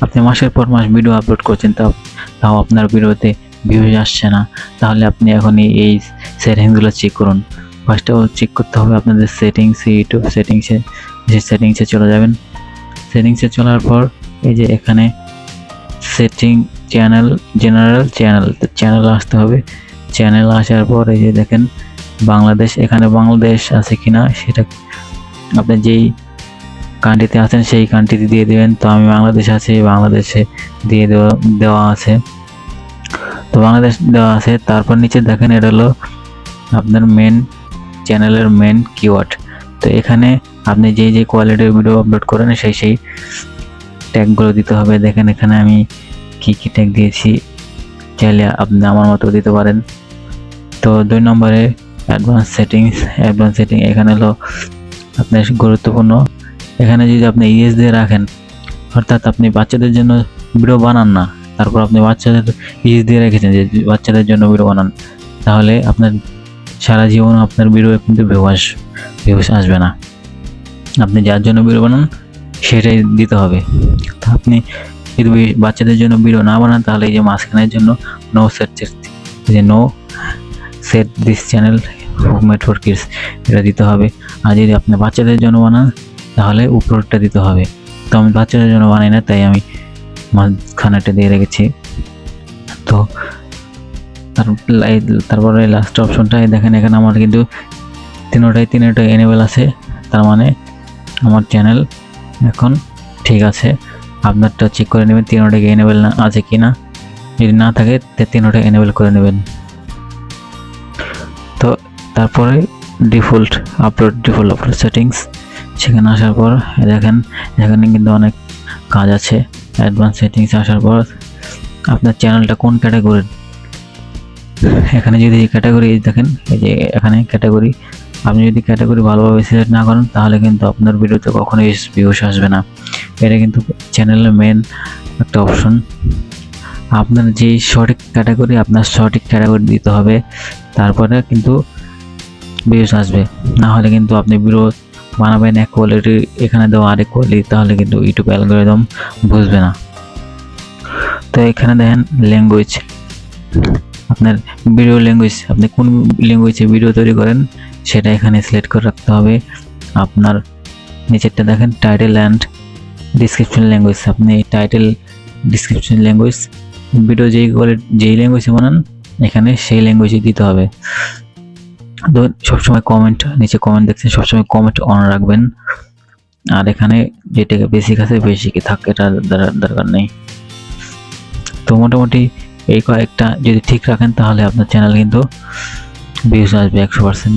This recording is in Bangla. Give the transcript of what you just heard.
আপনি মাসের পর মাস ভিডিও আপলোড করছেন, তাও আপনার ভিডিওতে ভিউজ আসছে না, তাহলে আপনি এখনই এই সেটিংসগুলো চেক করুন। ফার্স্ট অফ অল চেক করতে হবে আপনাদের সেটিংসে, ইউটিউব সেটিংসে চলে যাবেন। সেটিংসে চলার পর এই যে এখানে সেটিং জেনারেল চ্যানেল আসতে হবে। চ্যানেল আসার পর এই যে দেখেন বাংলাদেশ, এখানে বাংলাদেশ আছে কিনা সেটা আপনি যেই কান্ট্রিতে আছেন সেই কান্ট্রিতে দিয়ে দেবেন। তো আমি বাংলাদেশ আছি, বাংলাদেশে দিয়ে দেওয়া আছে, তো বাংলাদেশ দেওয়া আছে। তারপর নিচে দেখেন এটা হলো আপনার চ্যানেলের মেন কিওয়ার্ড। তো এখানে আপনি যেই কোয়ালিটির ভিডিও আপলোড করেন সেই ট্যাগগুলো দিতে হবে। দেখেন এখানে আমি কি ট্যাগ দিয়েছি, চাইলে আপনি আমার মতো দিতে পারেন। তো 2 নম্বরে অ্যাডভান্স সেটিং, এখানে হলো আপনার গুরুত্বপূর্ণ। এখানে যদি আপনি ইএস দিয়ে রাখেন, অর্থাৎ আপনি বাচ্চাদের জন্য ভিডিও বানান না, তারপর আপনি বাচ্চাদের ইএস দিয়ে রেখেছেন যে বাচ্চাদের জন্য ভিডিও বানান, তাহলে আপনার সারা জীবন আপনার ভিডিও কিন্তু ভিউস আসবে না। আপনি যার জন্য ভিডিও বানান সেটাই দিতে হবে। তো আপনি যদি বাচ্চাদের জন্য ভিডিও না বানান, তাহলে এই যে মাঝখানের জন্য no set this channel made for kids এটা দিতে হবে। আর যদি আপনি বাচ্চাদের জন্য বানান তাহলে উপরটা দিতে হবে। তো আমি বাচ্চাদের জন্য বানাই না, তাই আমি মাঝখানেটা দিয়ে রেখেছি। তো তারপরে লাস্ট অপশনটা দেখেন, এখানে আমার কিন্তু তিনটাই এনেবল আছে, তার মানে আমার চ্যানেল এখন ঠিক আছে। আপনারটা চেক করে নেবেন তিনটাকে এনেবল না আছে কিনা, যদি না থাকে তিনটা এনেবল করে নেবেন। তো তারপরে ডিফল্ট আপলোড সেটিংস, সেখানে আসার পর দেখেন এখানে কিন্তু অনেক কাজ আছে। অ্যাডভান্স সেটিংস আসার পর আপনার চ্যানেলটা কোন ক্যাটাগরির, এখানে যদি ক্যাটাগরি দেখেন, এই যে এখানে ক্যাটাগরি, আপনি যদি ক্যাটাগরি ভালোভাবে সিলেক্ট না করেন তাহলে কিন্তু আপনার ভিডিওতে কখনোই ভিউস আসবে না। এটা কিন্তু চ্যানেলের মেন একটা অপশন। আপনার যেই সঠিক ক্যাটাগরি, আপনার সঠিক ক্যাটাগরি দিতে হবে, তারপরে কিন্তু ভিউস আসবে। না হলে কিন্তু আপনি ভিডিও বানাবেন এক কোয়ালিটি, এখানে দেওয়া আরেক কোয়ালিটি, তাহলে কিন্তু ইউটিউব অ্যালগরিদম বুঝবে না। তো এখানে দেখেন ল্যাঙ্গুয়েজ, আপনার ভিডিও ল্যাঙ্গুয়েজ, আপনি কোন ল্যাঙ্গুয়েজে ভিডিও তৈরি করেন সেটা এখানে সিলেক্ট করে রাখতে হবে। আপনার নিচেরটা দেখেন টাইটেল অ্যান্ড ডিসক্রিপশন ল্যাঙ্গুয়েজ, আপনি টাইটেল ডিসক্রিপশন ল্যাঙ্গুয়েজ ভিডিও যেই ল্যাঙ্গুয়েজে বানান এখানে সেই ল্যাঙ্গুয়েজে দিতে হবে। তো সবসময় নিচে কমেন্ট দেখছেন, সবসময় কমেন্ট অন রাখবেন। আর এখানে যেটা বেসিক আছে বেসিকই থাক, এটা দরকার নেই। তো মোটামুটি এই কয়েকটা যদি ঠিক রাখেন তাহলে আপনার চ্যানেল কিন্তু ভিউজ আসবে 100%।